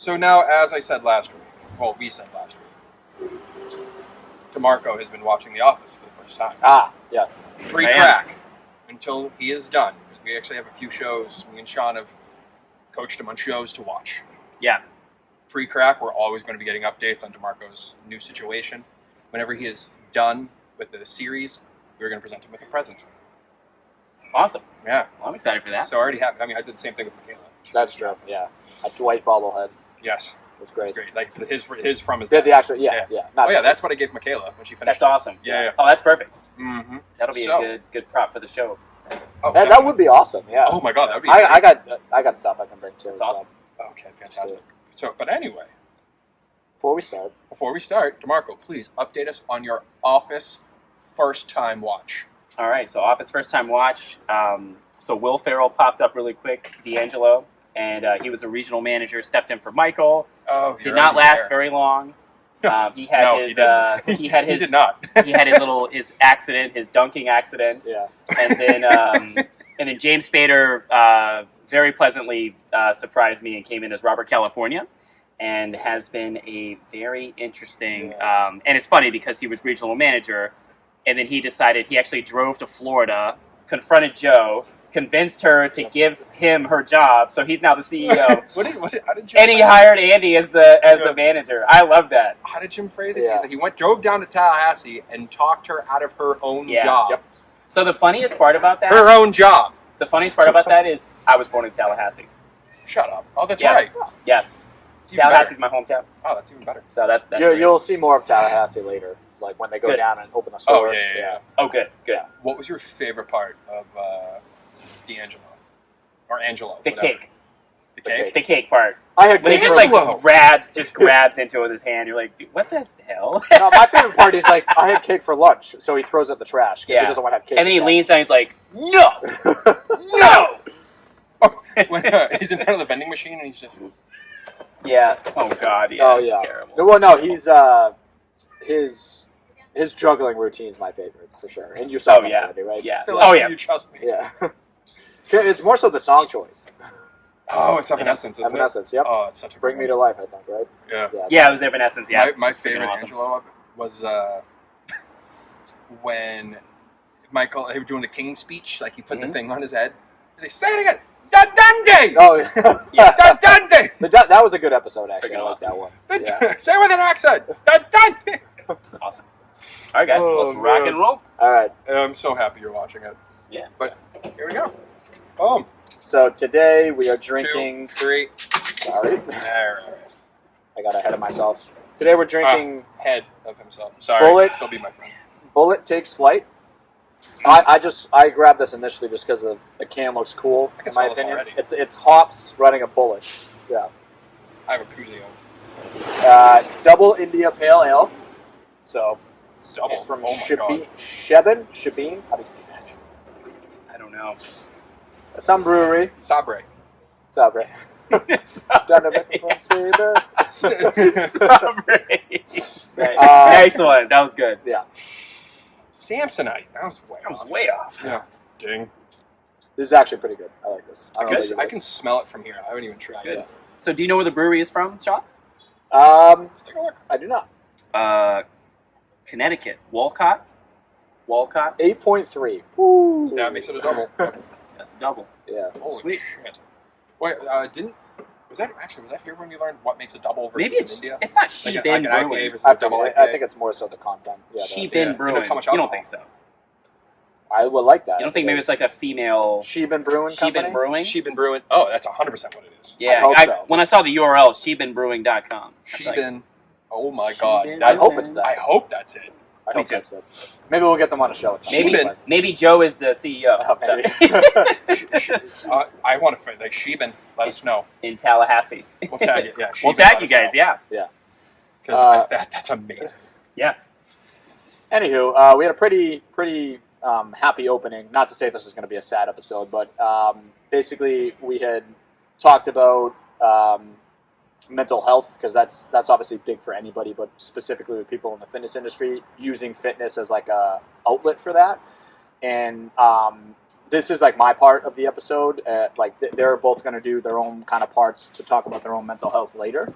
So now, as I said last week, well, we said last week, DeMarco has been watching The Office for the first time. Ah, yes. Pre-crack until he is done. We actually have a few shows. Me and Sean have coached him on shows to watch. Yeah. Pre-crack, we're always going to be getting updates on DeMarco's new situation. Whenever he is done with the series, we're going to present him with a present. Awesome. Yeah. Well, I'm excited for that. So I already have. I mean, I did the same thing with Michaela. That's true. Yeah. A Dwight bobblehead. Yes. It's great. It's great. Like his from his. Yeah, dad's. the actual. Yeah. Oh yeah, that's what I gave Michaela when she finished. That's awesome. Yeah. Oh, that's perfect. Mm-hmm. That'll be a good prop for the show. Oh, that would be awesome. Yeah. Oh my god, that would be. I got stuff I can bring too. That's awesome. Okay, fantastic. So, but anyway, before we start, DeMarco, please update us on your Office first time watch. All right, so Office first time watch. So Will Ferrell popped up really quick, D'Angelo, and he was a regional manager, stepped in for Michael. Oh, did not last very long. He had No, his. he He did not. He had his accident, his dunking accident. Yeah. And then James Spader very pleasantly surprised me and came in as Robert California, and has been a very interesting. And it's funny because he was regional manager, and then he actually drove to Florida, confronted Jo, convinced her to give him her job, so he's now the CEO. How did Jim And he hired Andy as the manager. I love that. How did Jim phrase it? Yeah. He said he drove down to Tallahassee and talked her out of her own job. Yep. So the funniest part about that, Her own job. the funniest part about that is I was born in Tallahassee. Shut up. Oh, that's Yeah. right. Yeah, It's even Tallahassee's better. my hometown. Oh, that's even better. So that's great. You'll see more of Tallahassee later, like when they go Good. down and open the store. Oh, yeah. Oh, good. What was your favorite part of D'Angelo? Or Angelo? The whatever. cake. The cake? The cake part. I had When he cake just for like grabs into it with his hand. You're like, dude, what the hell? no, my favorite part is like I had cake for lunch, so he throws it in the trash because Yeah. he doesn't want to have cake. And then he again. leans down. He's like, no, no. When he's in front of the vending machine and he's just... Yeah. Oh God. Yeah. Oh it's yeah. terrible. No, well, no, he's his juggling routine is my favorite for sure. And you saw Oh that yeah. already, right? Yeah. Phil, Oh yeah. You trust me. Yeah. It's more so the song choice. Oh, it's Evanescence, isn't Evanescence, yep. Oh, it's such a Bring good Me to Life, I think, right? one. Yeah. Yeah. It was Evanescence. Yeah. My It's freaking favorite awesome. Angelo of it was when they were doing the King speech, like he put the thing on his head. He's like, say it again! Dandande! Oh, yeah. Dandande! That was a good episode, actually. Freaking I like awesome. that one. Yeah. Say it with an accent! Dandande! Awesome. All right, guys. Oh, Let's rock man. and roll. All right. I'm so happy you're watching it. Yeah. But here we go. Boom. So today we are 2, drinking. 3. Sorry, All right. I got ahead of myself. Today we're drinking Head of himself. Sorry. Bullet. Still be my friend. Bullet Takes Flight. I grabbed this initially just because the can looks cool. I can in my smell this opinion, already. it's hops running a bullet. Yeah. I have a Cusio. Double India Pale Ale. So Double. from Oh my God. Shebeen. How do you say that? I don't know. Some brewery. Sabre. Sabre. Done it from Sabre. Sorry. Right. Nice one. That was good. Yeah. Samsonite. That was way off. way off. Yeah. Ding. This is actually pretty good. I like this. I don't know about you can guys. smell it from here. I haven't even tried Good. it. So, do you know where the brewery is from, Sean? Let's take a look. I do not. Connecticut. Walcott. 8.3. Woo. That makes it a double. That's a double. Yeah. Holy Sweet. shit. Wait, was that here when you learned what makes a double versus Maybe in it's India? not Like She an Bin IPA Brewing. versus I a double think, IPA? I think it's more so the content. Yeah. She Yeah, Bin and Brewing. it's how much You don't alcohol. think so? I would like that. You don't think maybe it's like a female Shebeen Brewing She Company? Bin Brewing? Shebeen Brewing. Oh, that's 100% what it is. Yeah, hope so. when I saw the URL, shebinbrewing.com. Shebeen. Oh my God. Shebeen. I hope it's that. I hope that's it. I Me hope too. that's it. Maybe we'll get them on a show at some Maybe point. maybe Joe is the CEO Oh, maybe. I want to like Shebeen. Let us know. in Tallahassee. We'll tag it. Yeah. We'll Shebeen, tag let you us guys, know. yeah. Because that's amazing. Yeah. Anywho, we had a pretty happy opening. Not to say this is going to be a sad episode, but basically we had talked about mental health because that's obviously big for anybody, but specifically with people in the fitness industry using fitness as like a outlet for that. and this is like my part of the episode. Like they're both going to do their own kind of parts to talk about their own mental health later.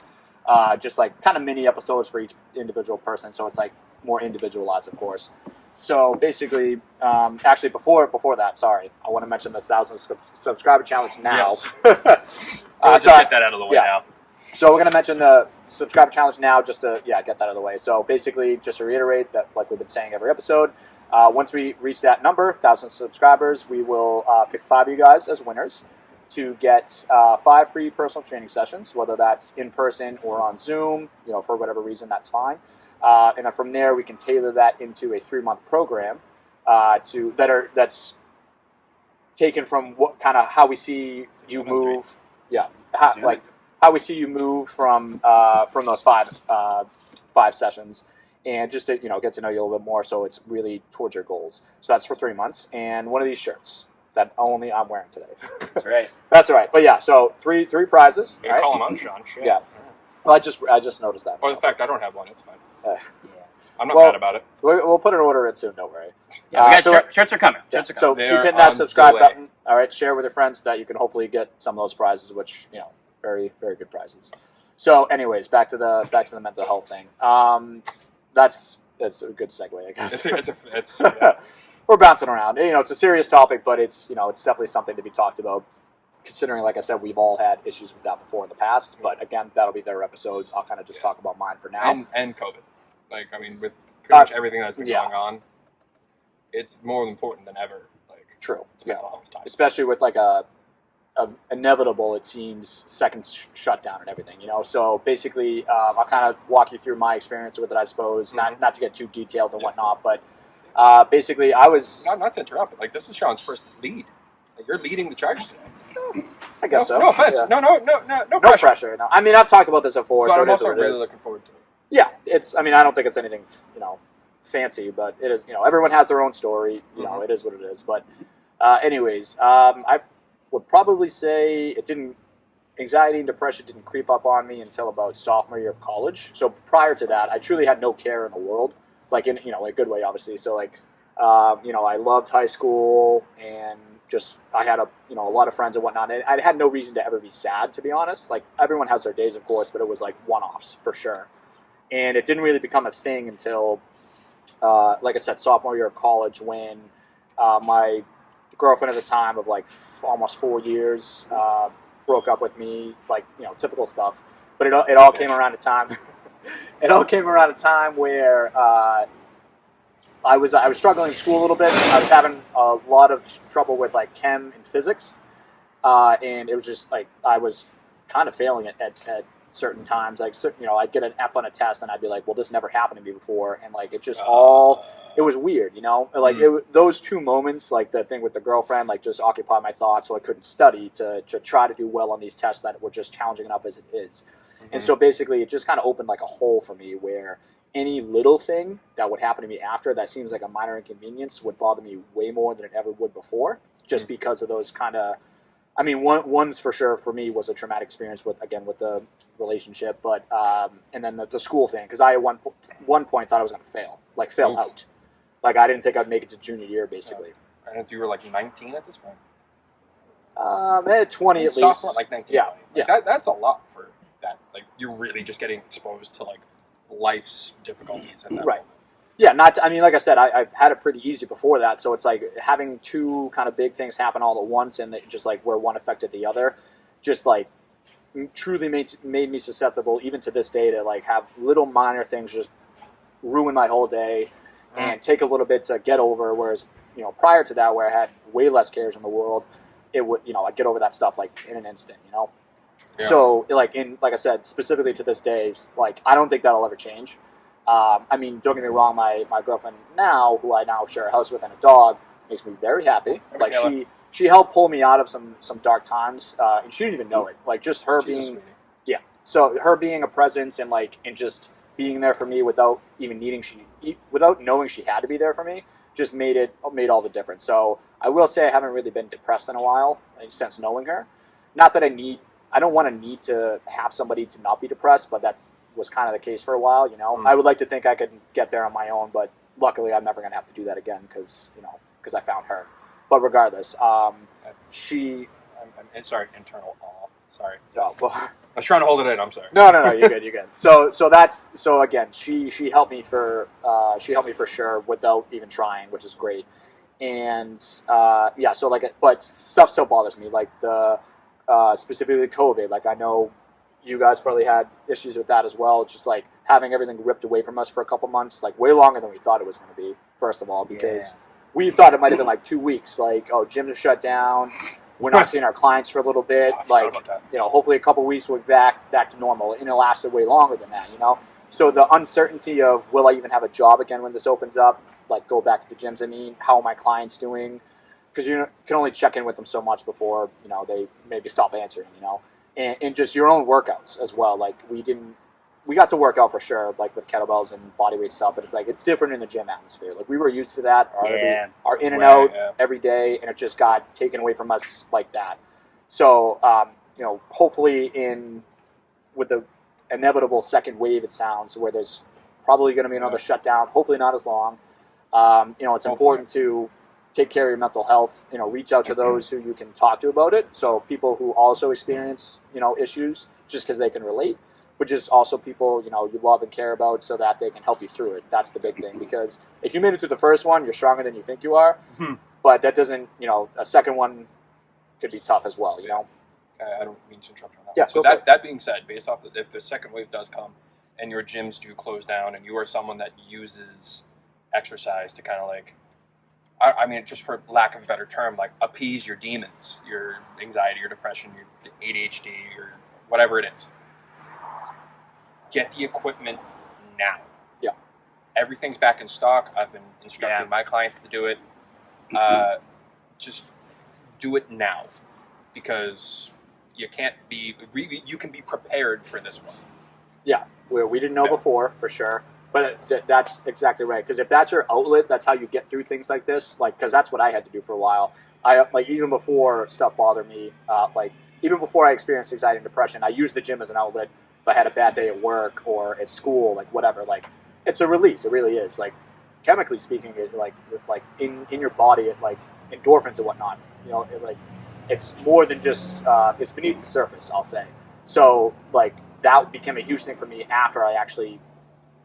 Just like kind of mini episodes for each individual person, so it's like more individualized, of course. So basically, actually before that, sorry, I want to mention the 1,000 subscriber challenge now. Yes. Let's just get that out of the way now. So we're going to mention the subscriber challenge now, just to get that out of the way. So basically, just to reiterate that, like we've been saying every episode, once we reach that number, 1,000 subscribers, we will pick 5 of you guys as winners to get 5 free personal training sessions, whether that's in person or on Zoom. For whatever reason, that's fine. And then from there, we can tailor that into a 3-month program that's taken from what kind of how we see you move. Yeah, how we see you move from those 5 sessions, and just to get to know you a little bit more. So it's really towards your goals. So that's for 3 months, and one of these shirts that only I'm wearing today. That's right. That's all right. But yeah, so three prizes. You're calling on Sean. Shit. Yeah. Well, I just noticed that. Or the fact I don't have one, it's fine. Yeah. I'm not mad about it. We'll put an order in soon. Don't worry. Yeah, shirts are coming. Shirts are So coming. keep hitting that subscribe button. All right, share with your friends so that you can hopefully get some of those prizes, which very very good prizes. So, anyways, back to the mental health thing. That's a good segue, I guess. It's We're bouncing around. It's a serious topic, but it's it's definitely something to be talked about. Considering, like I said, we've all had issues with that before in the past. But again, that'll be their episodes. I'll kind of just talk about mine for now. And COVID. Like, I mean, with pretty much everything that's been going on, it's more important than ever. Like, true. It's mental health time. Especially with like a inevitable, it seems, second shutdown and everything. So basically, I'll kind of walk you through my experience with it, I suppose. Mm-hmm. Not to get too detailed and whatnot, but basically, I was not to interrupt, but like this is Sean's first lead. Like, you're leading the charge today. I guess so. No offense. Yeah. No pressure. No. I mean, I've talked about this before, But so I'm it is also what it really is. looking forward to it. Yeah, I mean, I don't think it's anything, fancy, but it is. Everyone has their own story. It is what it is. But, anyways, I would probably say anxiety and depression didn't creep up on me until about sophomore year of college. So prior to that, I truly had no care in the world, like in a good way, obviously. So like, I loved high school and just I had a lot of friends and whatnot. And I had no reason to ever be sad, to be honest. Like, everyone has their days, of course, but it was like one-offs for sure. And it didn't really become a thing until, like I said, sophomore year of college, when my girlfriend at the time of like almost 4 years broke up with me, like typical stuff. But it all came around a time. It all came around a time where I was struggling in school a little bit. I was having a lot of trouble with like chem and physics, and it was just like I was kind of failing at certain times. Like, I'd get an F on a test and I'd be like, well, this never happened to me before. And like, it just it was weird, like those 2 moments, like the thing with the girlfriend, like just occupied my thoughts. So I couldn't study to try to do well on these tests that were just challenging enough as it is. Mm-hmm. And so basically it just kind of opened like a hole for me where any little thing that would happen to me after that seems like a minor inconvenience would bother me way more than it ever would before, just because of those kind of, I mean, one's for sure for me was a traumatic experience with the relationship, but and then the school thing, because I at one point thought I was going to fail out. Like, I didn't think I'd make it to junior year, basically. And you were like 19 at this point? 20 at least. Sophomore, like 19. Yeah, Like, that's a lot for that. Like, you're really just getting exposed to like life's difficulties. And right. Yeah, like I said, I've had it pretty easy before that, so it's like having 2 kind of big things happen all at once, and just like where one affected the other, just like truly made me susceptible, even to this day, to like have little minor things just ruin my whole day and take a little bit to get over. Whereas, prior to that, where I had way less cares in the world, it would, I'd get over that stuff like in an instant, Yeah. So like I said, specifically to this day, like I don't think that'll ever change. I mean, don't get me wrong, my girlfriend now, who I now share a house with and a dog, makes me very happy. Like, she helped pull me out of some dark times, and she didn't even know it. Like, just her being, so her being a presence and just being there for me without even without knowing she had to be there for me, just made all the difference. So I will say I haven't really been depressed in a while, since knowing her. Not that I don't want to need to have somebody to not be depressed, but was kind of the case for a while. I would like to think I could get there on my own, but luckily I'm never going to have to do that again, because because I found her. But regardless, she. I'm sorry, internal awe. Sorry. Oh, well, I was trying to hold it in. I'm sorry. no, you're good, you're good. So again, she helped me for sure without even trying, which is great. And yeah, so like, but stuff still bothers me, like the specifically COVID. Like I know you guys probably had issues with that as well. Just like having everything ripped away from us for a couple months, like way longer than we thought it was going to be. First of all, because we thought it might have been like 2 weeks. Like, oh, gyms are shut down. We're not seeing our clients for a little bit. Oh, I forgot about that. Hopefully a couple weeks we'll be back to normal. And it lasted way longer than that, So the uncertainty of will I even have a job again when this opens up? Like go back to the gyms. I mean, how are my clients doing? Because you can only check in with them so much before they maybe stop answering. And just your own workouts as well. Like we got to work out for sure, like with kettlebells and bodyweight stuff. But it's different in the gym atmosphere. Like we were used to that. Our in and out every day, and it just got taken away from us like that. So hopefully with the inevitable second wave, it sounds, where there's probably going to be another shutdown. Hopefully not as long. It's important to take care of your mental health. Reach out to those who you can talk to about it. So people who also experience issues just because they can relate, but just also people you love and care about, so that they can help you through it. That's the big thing, because if you made it through the first one, you're stronger than you think you are. Mm-hmm. But that doesn't a second one could be tough as well. I don't mean to interrupt you on that. Yeah. So that being said, based off if the second wave does come and your gyms do close down, and you are someone that uses exercise to kind of like, I mean, just for lack of a better term, like appease your demons, your anxiety, your depression, your ADHD, or whatever it is, get the equipment now. Yeah. Everything's back in stock. I've been instructing my clients to do it. Just do it now, because you can be prepared for this one. Yeah, we didn't know before, for sure. But that's exactly right. Because if that's your outlet, that's how you get through things like this. Like, because that's what I had to do for a while. Even before stuff bothered me, even before I experienced anxiety and depression, I used the gym as an outlet. If I had a bad day at work or at school, like whatever, like it's a release. It really is. Like chemically speaking, it like in your body, it like endorphins and whatnot. It's more than just it's beneath the surface, I'll say. So like that became a huge thing for me after I actually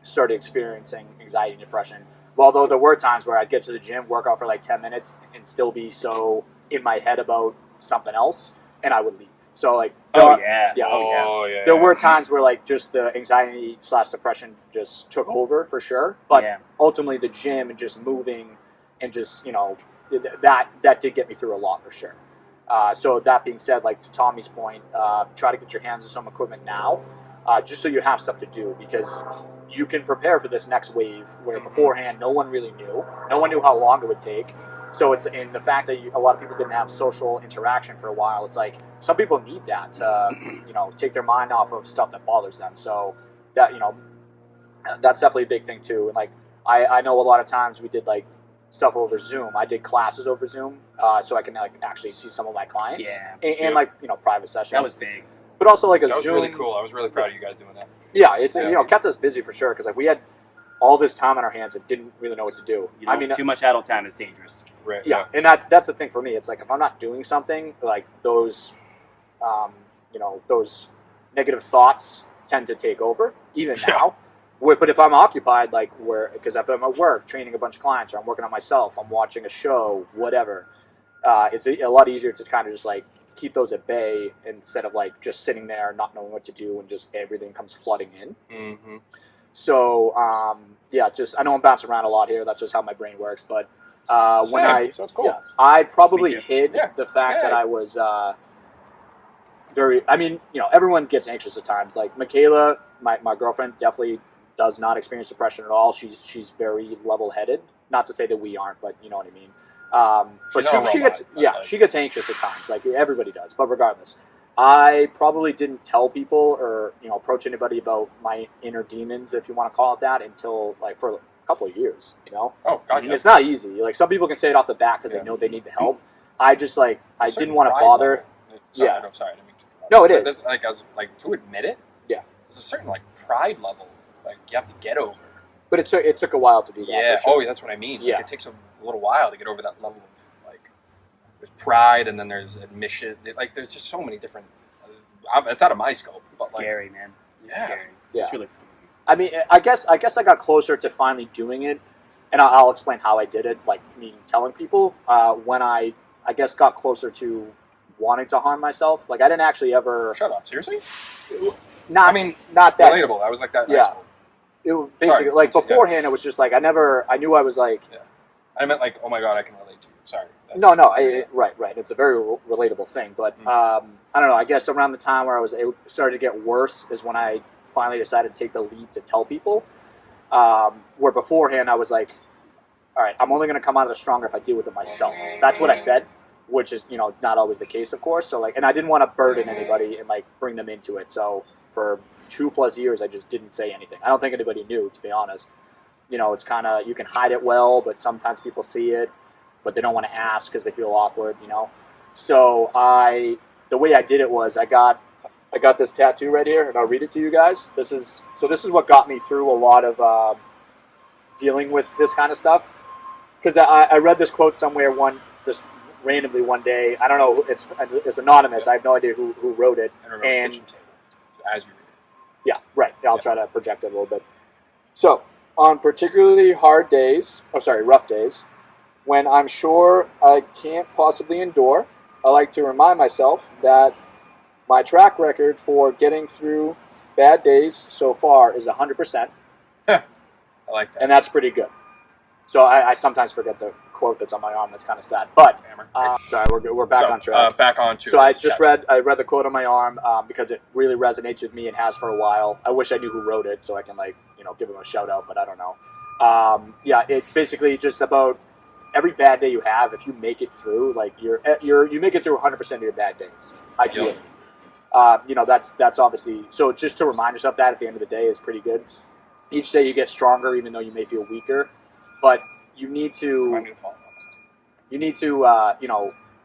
started experiencing anxiety and depression. Although there were times where I'd get to the gym, work out for like 10 minutes, and still be so in my head about something else, and I would leave. So like, there were times where like just the anxiety / depression just took over for sure. But ultimately, the gym and just moving and just that did get me through a lot for sure. So that being said, like to Tommy's point, try to get your hands on some equipment now, just so you have stuff to do, because you can prepare for this next wave where beforehand no one really knew. No one knew how long it would take. So it's in the fact that a lot of people didn't have social interaction for a while. It's like some people need that to take their mind off of stuff that bothers them. So that that's definitely a big thing too. And like I know a lot of times we did like stuff over Zoom. I did classes over Zoom, so I can like actually see some of my clients and like private sessions. That was big. But also like that Zoom. was really cool. I was really proud of you guys doing that. Yeah, it's kept us busy for sure, because like we had all this time on our hands and didn't really know what to do. Too much idle time is dangerous. Right. Yeah, and that's the thing for me. It's like if I'm not doing something, like those, those negative thoughts tend to take over even now. But if I'm occupied, because if I'm at work training a bunch of clients, or I'm working on myself, I'm watching a show, whatever, it's a lot easier to kind of just like keep those at bay instead of like just sitting there not knowing what to do and just everything comes flooding in. Mm-hmm. So just I know I'm bouncing around a lot here. That's just how my brain works. But so it's cool. I probably hid the fact that I was very. I mean, everyone gets anxious at times. Like Michaela, my girlfriend, definitely does not experience depression at all. She's very level-headed. Not to say that we aren't, but you know what I mean. But she gets anxious at times, like everybody does. But regardless, I probably didn't tell people or approach anybody about my inner demons, if you want to call it that, until like for a couple of years. Oh God, it's not easy. Like some people can say it off the bat because they know they need the help. I just I didn't want to bother. Sorry, I'm sorry. I didn't mean to. No, it is. Like to admit it. Yeah. There's a certain like pride level like you have to get over. But it took a while to do that. Yeah. For sure. Oh, yeah, that's what I mean. Yeah. Like, it takes a little while to get over that level of like. There's pride, and then there's admission. Like, there's just so many different. It's out of my scope. But Scary, man. It's Yeah. scary. Yeah. It's really scary. I mean, I guess I got closer to finally doing it, and I'll explain how I did it. Like me telling people when I guess got closer to wanting to harm myself. Like I didn't actually ever. Shut up. Seriously? Not. I mean, not that. relatable. I was like that. In Yeah. high school. It was basically Sorry. like Yeah. beforehand. It was just like I knew I was like. I meant like, oh my god, I can relate to you. Sorry. No, right. It's a very relatable thing, but I don't know. I guess around the time where it started to get worse is when I finally decided to take the leap to tell people. Where beforehand I was like, all right, I'm only going to come out of this stronger if I deal with it myself. That's what I said, which is it's not always the case, of course. So like, and I didn't want to burden anybody and like bring them into it. So for 2+ years, I just didn't say anything. I don't think anybody knew, to be honest. It's kind of you can hide it well, but sometimes people see it. But they don't want to ask because they feel awkward, So the way I did it was I got this tattoo right here, and I'll read it to you guys. This is what got me through a lot of dealing with this kind of stuff. Because I read this quote somewhere just randomly one day. I don't know. It's anonymous. I have no idea who wrote it. And kitchen table, as you read it. Yeah, right. I'll try to project it a little bit. So on particularly rough days. When I'm sure I can't possibly endure, I like to remind myself that my track record for getting through bad days so far is 100%. I like that. And that's pretty good. So I sometimes forget the quote that's on my arm. That's kind of sad. But sorry, we're back on track. Back on to. So I read the quote on my arm because it really resonates with me and has for a while. I wish I knew who wrote it so I can give him a shout out, but I don't know. It's basically just about. Every bad day you have, if you make it through, like you make it through 100% of your bad days, ideally. That's obviously so. Just to remind yourself that at the end of the day is pretty good. Each day you get stronger, even though you may feel weaker. But you need to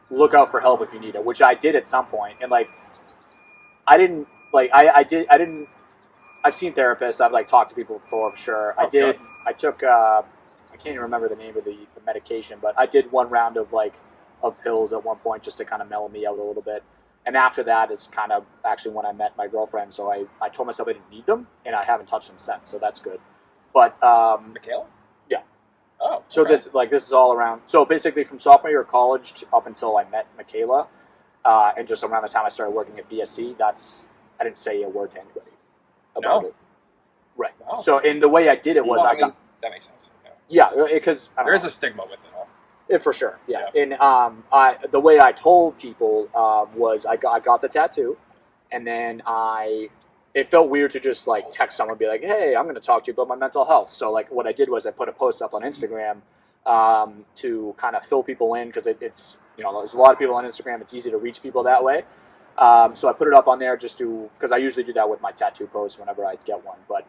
look out for help if you need it, which I did at some point. And I've seen therapists. I've talked to people before, for sure. I took. I can't even remember the name of the medication, but I did one round of pills at one point just to kind of mellow me out a little bit. And after that is kind of actually when I met my girlfriend. So I told myself I didn't need them, and I haven't touched them since. So that's good. But Michaela? Yeah. Oh. Okay. So this is all around. So basically from sophomore year of college up until I met Michaela, and just around the time I started working at BSC, I didn't say a word to anybody about it. Right. Wow. So and the way I did it was that makes sense. Yeah, because there is a stigma with it all. For sure, yeah. And the way I told people was I got the tattoo, and then it felt weird to just text someone and be like, hey, I'm going to talk to you about my mental health. So what I did was I put a post up on Instagram to kind of fill people in because it's there's a lot of people on Instagram. It's easy to reach people that way. So I put it up on there because I usually do that with my tattoo posts whenever I get one. But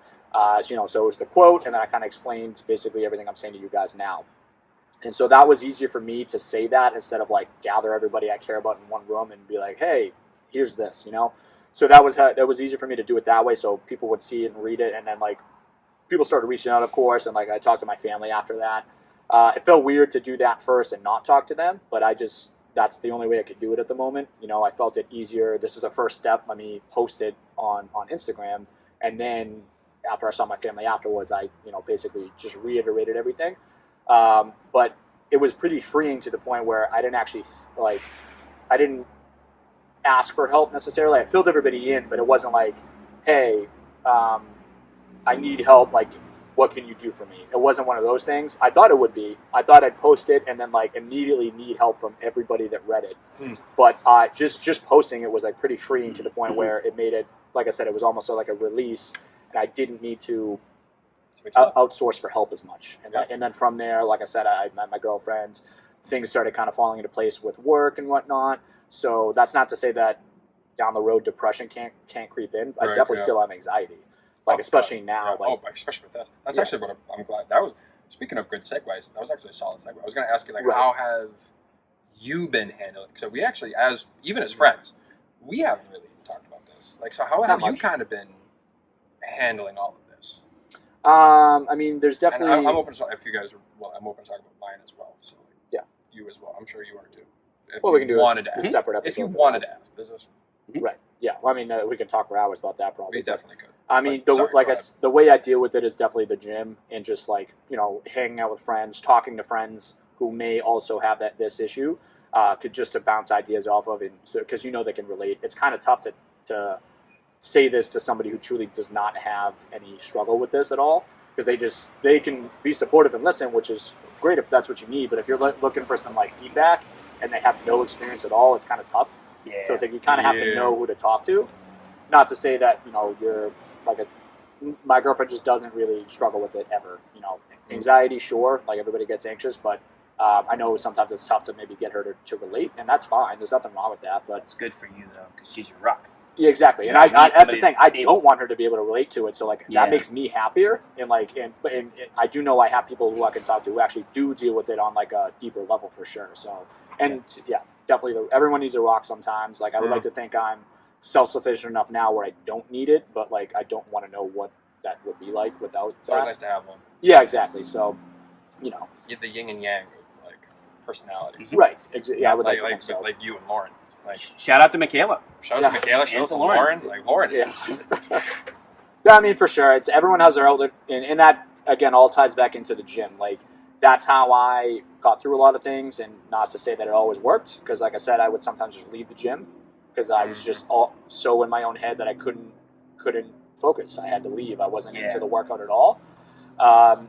so it was the quote, and then I kind of explained basically everything I'm saying to you guys now. And so that was easier for me to say that instead of gather everybody I care about in one room and be like, hey, here's this, So that was easier for me to do it that way, so people would see it and read it, and then people started reaching out, of course, and I talked to my family after that. It felt weird to do that first and not talk to them, but that's the only way I could do it at the moment. I felt it easier. This is a first step. Let me post it on Instagram. And then after I saw my family afterwards, I, basically just reiterated everything. But it was pretty freeing to the point where I didn't actually, I didn't ask for help necessarily. I filled everybody in, but it wasn't hey, I need help. What can you do for me? It wasn't one of those things. I thought it would be. I thought I'd post it and then immediately need help from everybody that read it. But just posting it was pretty freeing to the point where it made it, like I said, it was almost like a release, and I didn't need to outsource for help as much. And then from there, like I said, I met my girlfriend. Things started kind of falling into place with work and whatnot. So that's not to say that down the road depression can't creep in. I definitely still have anxiety. Especially now. Especially with this. That's actually what I'm glad. That was, speaking of good segues, that was actually a solid segue. I was going to ask you, how have you been handling? So we actually, even as friends, we haven't really talked about this. So how have you kind of been handling all of this? I mean, there's And definitely. I'm open to if you guys are. Well, I'm open to talk about mine as well. So like, Yeah. you as well. I'm sure you are too. If What you we can do wanted is to a ask. separate episode. If you for wanted that. to ask, there's Right. Yeah. Well, I mean, we can talk for hours about that probably. we definitely could. I mean, But, sorry, go ahead. the way I deal with it is definitely the gym and just like, you know, hanging out with friends, talking to friends who may also have this issue, could just to bounce ideas off of, and because you know they can relate. It's kind of tough to say this to somebody who truly does not have any struggle with this at all, because they can be supportive and listen, which is great if that's what you need. But if you're looking for some like feedback and they have no experience at all, it's kind of tough. Yeah. So it's like you kind of have to Yeah. know who to talk to. Not to say that, you know, you're like my girlfriend just doesn't really struggle with it ever. You know, anxiety, sure, like everybody gets anxious, but I know sometimes it's tough to maybe get her to relate, and that's fine. There's nothing wrong with that. But It's good for you though, because she's your rock. yeah, exactly. And Yeah, I you need that's the somebody thing. that's I stable. don't want her to be able to relate to it. So like Yeah. that makes me happier. And like, and I do know I have people who I can talk to who actually do deal with it on like a deeper level for sure. So, and yeah, definitely everyone needs a rock sometimes. Like I would like to think I'm self-sufficient enough now where I don't need it, but like I don't want to know what that would be like without It's always that. nice to have one. Yeah, exactly. So, you know, You have the yin and yang of like personalities. right. Yeah, I would like to like think so. like you and Lauren. Like Shout out to Michaela. shout out Yeah. to Michaela, shout And out to to Lauren. Lauren. Like Lauren. Yeah. Yeah, I mean, for sure. It's everyone has their outlet, and that again all ties back into the gym. Like that's how I got through a lot of things, and not to say that it always worked, because like I said, I would sometimes just leave the gym because I was just so in my own head that I couldn't focus. I had to leave. I wasn't Yeah. into the workout at all. And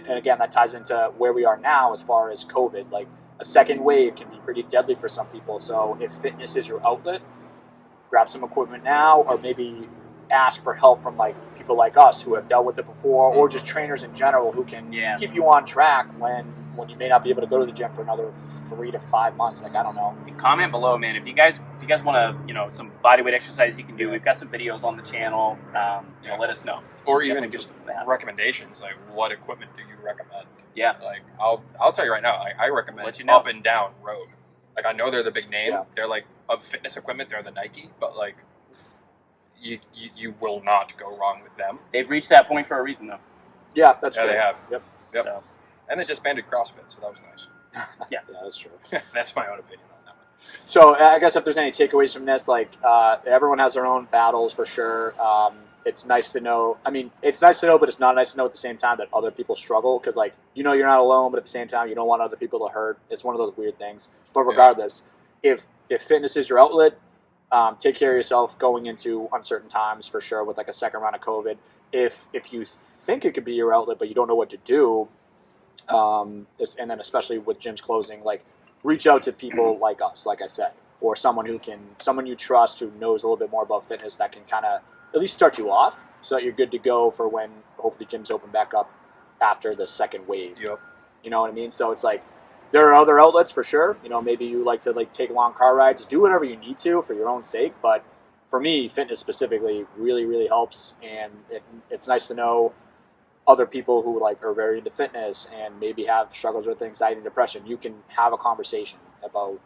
again, that ties into where we are now as far as COVID. Like a second wave can be pretty deadly for some people. So if fitness is your outlet, grab some equipment now, or maybe ask for help from like people like us who have dealt with it before, or just trainers in general who can Yeah. keep you on track when you may not be able to go to the gym for another 3 to 5 months. Like I don't know. Comment below, man. If you guys want to, you know, some bodyweight exercise you can do. We've got some videos on the channel. You know, let us know. Or even Definitely just do that. recommendations. Like what equipment do you recommend? Yeah. Like I'll tell you right now. I recommend Let you know. Up and Down Rogue. Like I know they're the big name. Yeah. They're like of fitness equipment. They're the Nike, but like you will not go wrong with them. They've reached that point for a reason, though. Yeah, that's Yeah, true. they have. Yep. Yep. So, And they disbanded CrossFit, so that was nice. Yeah, that's true. That's my own opinion on that one. So I guess if there's any takeaways from this, like everyone has their own battles for sure. It's nice to know. I mean, it's nice to know, but it's not nice to know at the same time that other people struggle, because like you know you're not alone, but at the same time you don't want other people to hurt. It's one of those weird things. But regardless, if fitness is your outlet, take care of yourself going into uncertain times for sure. With like a second round of COVID, if you think it could be your outlet, but you don't know what to do, and then especially with gyms closing, like reach out to people like us, like I said, or someone you trust who knows a little bit more about fitness that can kind of at least start you off so that you're good to go for when hopefully gyms open back up after the second wave. Yep. You know what I mean? So it's like there are other outlets for sure. You know, maybe you like to like take long car rides, do whatever you need to for your own sake. But for me, fitness specifically really, really helps, and it's nice to know other people who like are very into fitness and maybe have struggles with anxiety and depression. You can have a conversation about,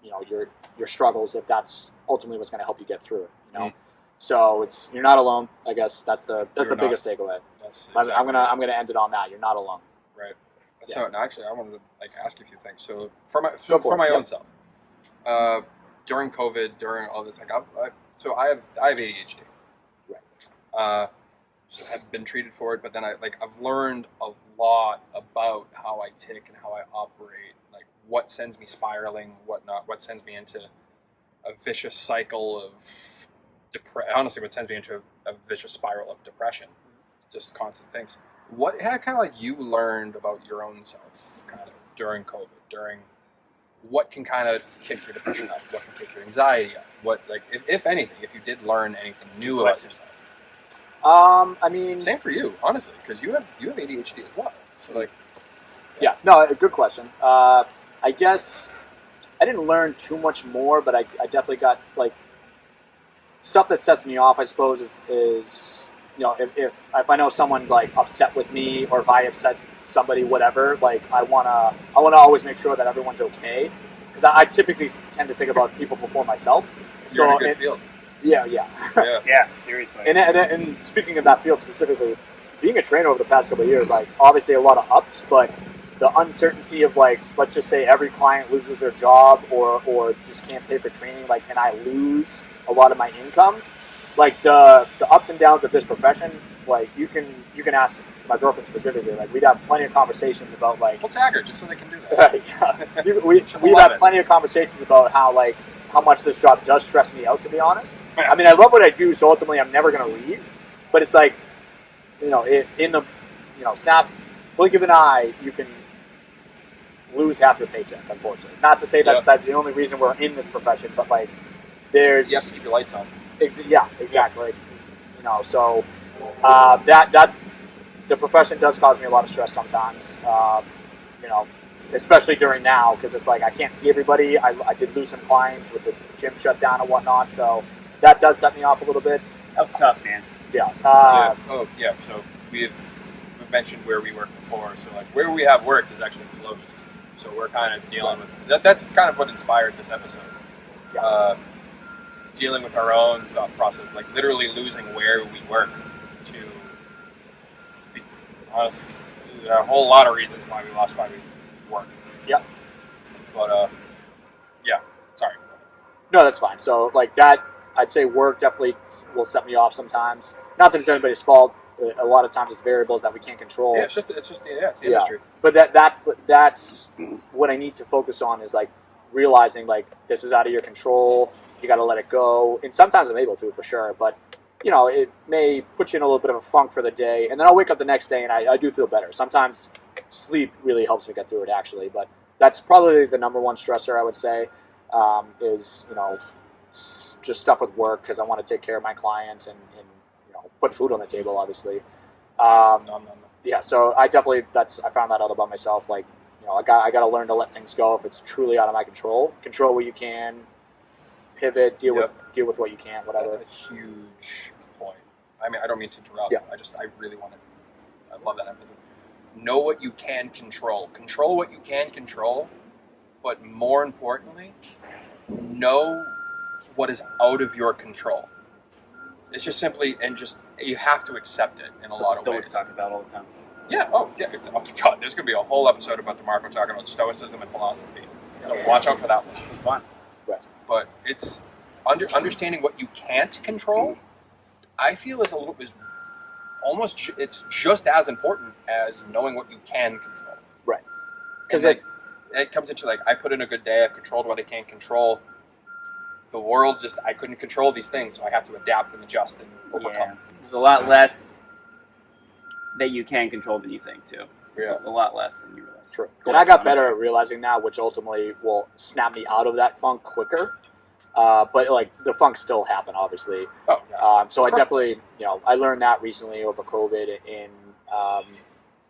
you know, your struggles if that's ultimately what's going to help you get through it. You know, so you're not alone. I guess that's the You're not. biggest takeaway. That's I'm exactly gonna end it on that. You're not alone. right. Yeah. So no, actually, I wanted to like ask you a few things. So for Go for it. my Yep. own self, during COVID, during all this, like I have ADHD. Right. So I've been treated for it, but then I've learned a lot about how I tick and how I operate, like what sends me spiraling, what not, what sends me into a vicious cycle of honestly, what sends me into a vicious spiral of depression, just constant things. What kind of like you learned about your own self, kind of during COVID, during what can kind of kick your depression up, what can kick your anxiety up, what like if anything, if you did learn anything new about yourself. I mean, Same for you, honestly, because you have ADHD as well. So like, yeah, no, a good question. I guess I didn't learn too much more, but I definitely got like stuff that sets me off. I suppose is you know if I know someone's like upset with me, or if I upset somebody, whatever. Like I wanna always make sure that everyone's okay, because I typically tend to think about people before myself. you're in a So good field. yeah. Yeah. yeah, seriously. And speaking of that field specifically, being a trainer over the past couple of years, like obviously a lot of ups, but the uncertainty of like, let's just say every client loses their job or just can't pay for training, like, and I lose a lot of my income, like the ups and downs of this profession, like you can ask my girlfriend specifically, like we'd have plenty of conversations about like, We'll tag her just so they can do that. yeah, we've had plenty of conversations about how much this job does stress me out, to be honest. I mean, I love what I do, so ultimately I'm never going to leave, but it's like, in the, snap, blink of an eye, you can lose half your paycheck, unfortunately. Not to say that's the only reason we're in this profession, but like, there's... You have to keep your lights on. Yeah, exactly. So that the profession does cause me a lot of stress sometimes. Especially during now, because it's like I can't see everybody. I did lose some clients with the gym shut down and whatnot, so that does set me off a little bit. That was tough, man. Yeah. So we've mentioned where we worked before. So like where we have worked is actually closed. So we're kind of dealing with that. That's kind of what inspired this episode. Yeah. Dealing with our own thought process, like literally losing where we work to be honestly, there are a whole lot of reasons why we lost why we work. Yep. But sorry. No, that's fine. So like that, I'd say work definitely will set me off sometimes. Not that it's anybody's fault. A lot of times it's variables that we can't control. Yeah, it's the industry. But that's what I need to focus on is like realizing like this is out of your control. You got to let it go. And sometimes I'm able to, for sure. But, it may put you in a little bit of a funk for the day. And then I'll wake up the next day and I do feel better. Sometimes sleep really helps me get through it, actually. But that's probably the number one stressor, I would say, is, just stuff with work because I want to take care of my clients and put food on the table, obviously. Yeah, so I definitely, I found that out about myself. Like, I got to learn to let things go if it's truly out of my control. Control what you can. Pivot, deal with what you can, whatever. That's a huge point. I mean, I don't mean to interrupt. Yeah. I really want to. I love that emphasis. Know what you can control. Control what you can control, but more importantly, know what is out of your control. It's just simply you have to accept it in a lot of ways. Talk about all the time. Yeah. Oh God. There's going to be a whole episode about DeMarco talking about stoicism and philosophy. So watch out for that one. It's fun. Right. But it's understanding what you can't control. I feel is it's just as important as knowing what you can control. Right. Because it comes into like I put in a good day. I've controlled what I can't control. The world I couldn't control these things, so I have to adapt and adjust and overcome. Yeah. There's a lot less that you can control than you think too. Yeah. A lot less than you realize. True. And I got better at realizing now, which ultimately will snap me out of that funk quicker. But like the funk still happen, obviously. Oh, yeah. So I definitely, I learned that recently over COVID.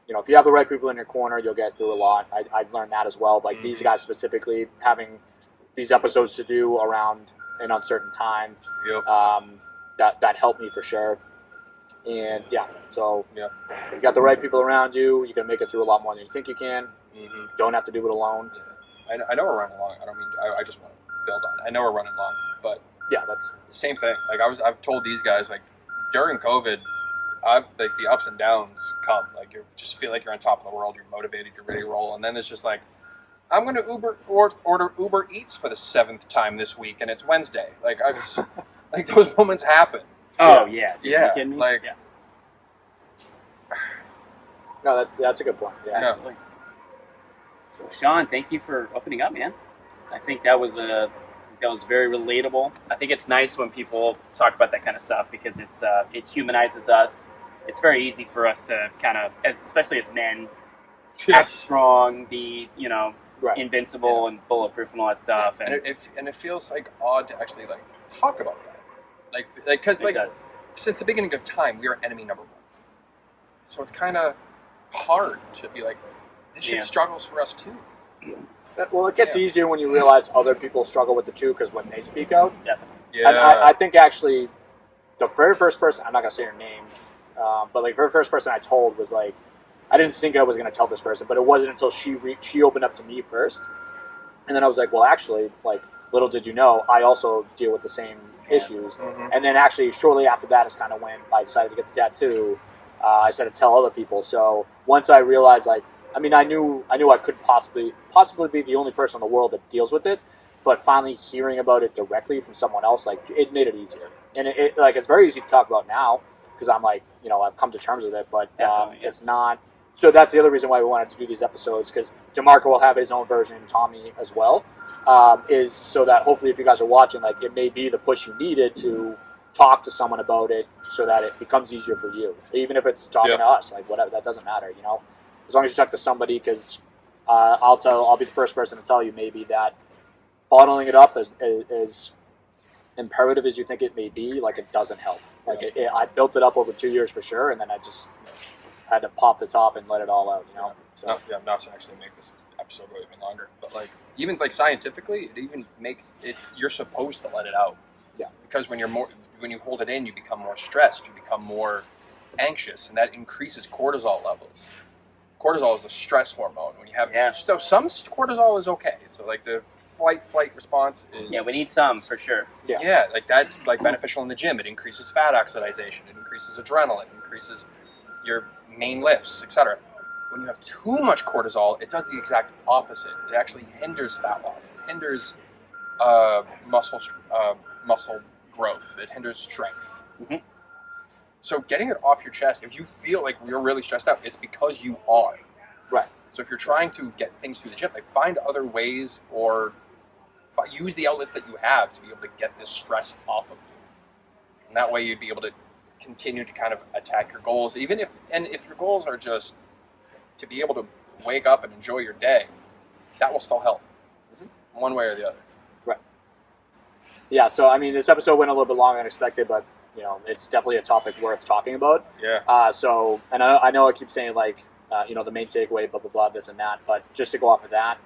If you have the right people in your corner, you'll get through a lot. I've learned that as well. Like these guys specifically having these episodes to do around an uncertain time. Yep. That helped me for sure. And so Yeah. you got the right people around you. You can make it through a lot more than you think you can. Mm-hmm. Don't have to do it alone. Yeah. I know we're running long. I don't mean. I just want to build on it. I know we're running long, but Yeah, that's the same thing. Like I've told these guys like during COVID, the ups and downs come. Like you just feel like you're on top of the world. You're motivated. You're ready to roll. And then it's just like, I'm going to order Uber Eats for the 7th time this week, and it's Wednesday. Like like those moments happen. Oh yeah. Dude, Yeah. Are you kidding me? Like. Yeah. No, that's a good point. Yeah. Absolutely. So Sean, thank you for opening up, man. I think that was very relatable. I think it's nice when people talk about that kind of stuff because it humanizes us. It's very easy for us to kind of, especially as men, act strong, be Right. invincible and bulletproof and all that stuff. And it feels like odd to actually like talk about that, like because it like does. since the beginning of time we are enemy number one. So it's kind of hard to be like this shit struggles for us too. Well, it gets easier when you realize other people struggle with it too, because when they speak out. Definitely. Yeah. And I think actually, the very first person, I'm not going to say her name, but like the very first person I told was like, I didn't think I was going to tell this person, but it wasn't until she opened up to me first. And then I was like, well, actually, like, little did you know, I also deal with the same issues. Mm-hmm. And then actually, shortly after that is kind of when I decided to get the tattoo. I started to tell other people. So once I realized, like, I mean, I knew I could possibly be the only person in the world that deals with it, but finally hearing about it directly from someone else, like, it made it easier. And it like, it's very easy to talk about now because I'm like, you know, I've come to terms with it, but Definitely, yeah. it's not. So that's the other reason why we wanted to do these episodes, because DeMarco will have his own version, Tommy as well, is so that hopefully if you guys are watching, like, it may be the push you needed to talk to someone about it so that it becomes easier for you. Even if it's talking to us, like, whatever, that doesn't matter, you know? As long as you talk to somebody, because I'll be the first person to tell you maybe that bottling it up as imperative as you think it may be, like, it doesn't help. Like, I built it up over 2 years for sure, and then I just had to pop the top and let it all out, you know? So. Not to actually make this episode go even longer, but like, even like scientifically, it even makes it, you're supposed to let it out. Yeah. Because when you hold it in, you become more stressed, you become more anxious, and that increases cortisol levels. Cortisol is the stress hormone. When you have, so some cortisol is okay. So like the flight response is. Yeah, we need some for sure. Yeah, like that's like beneficial in the gym. It increases fat oxidation. It increases adrenaline. It increases your main lifts, etc. When you have too much cortisol, it does the exact opposite. It actually hinders fat loss. It hinders muscle growth. It hinders strength. Mm-hmm. So getting it off your chest, if you feel like you're really stressed out, it's because you are. Right. So if you're trying to get things through the gym, like, find other ways or use the outlets that you have to be able to get this stress off of you. And that way you'd be able to continue to kind of attack your goals, even if your goals are just to be able to wake up and enjoy your day, that will still help. Mm-hmm. One way or the other. Right. Yeah, so I mean, this episode went a little bit longer than expected, but you know, it's definitely a topic worth talking about. Yeah. So, and I know I keep saying, like, you know, the main takeaway, blah blah blah, this and that, but just to go off of that,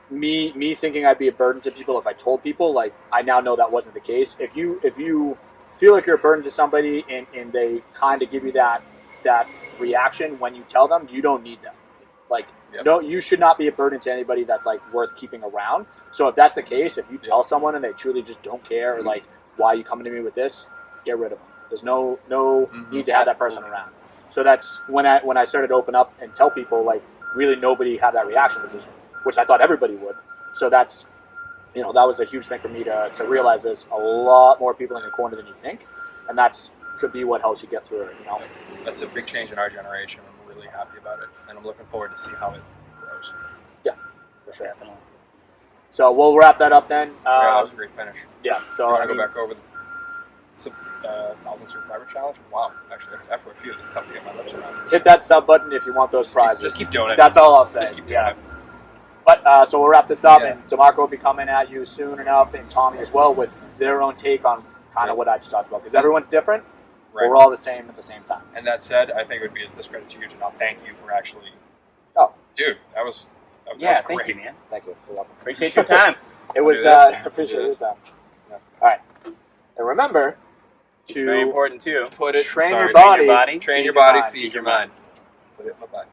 me thinking I'd be a burden to people if I told people, like, I now know that wasn't the case. If you feel like you're a burden to somebody and they kind of give you that reaction when you tell them, you don't need them. Like, no, you should not be a burden to anybody that's, like, worth keeping around. So if that's the case, if you tell someone and they truly just don't care, or like, why are you coming to me with this, get rid of them. There's no need to have that person around. So that's when I started to open up and tell people, like, really nobody had that reaction, which I thought everybody would. So that's, you know, that was a huge thing for me to realize there's a lot more people in your corner than you think, and that's could be what helps you get through it, you know. That's a big change in our generation. I'm really happy about it, and I'm looking forward to see how it grows. Yeah, for sure. Definitely. So we'll wrap that up then. Yeah, that was a great finish. Yeah. So I want to go back over the 1,000 Survivor Challenge. Wow, actually, after a few, it's tough to get my lips around. Hit that sub button if you want those prizes. Just keep doing it. That's all I'll say. Just keep doing it. But so we'll wrap this up, and DeMarco will be coming at you soon enough, and Tommy as well, with their own take on kind of what I just talked about, because everyone's different. Right. But we're all the same at the same time. And that said, I think it would be a discredit to you to not thank you for actually. Oh, dude, that was Yeah, great. thank you, man. thank you. You're welcome. Appreciate your time. It was. Do this. Appreciate your time. Yeah. All right, and remember It's very to important too. Put it. train sorry, your body. Train your body. Train your body. Feed your mind. Put it in my body.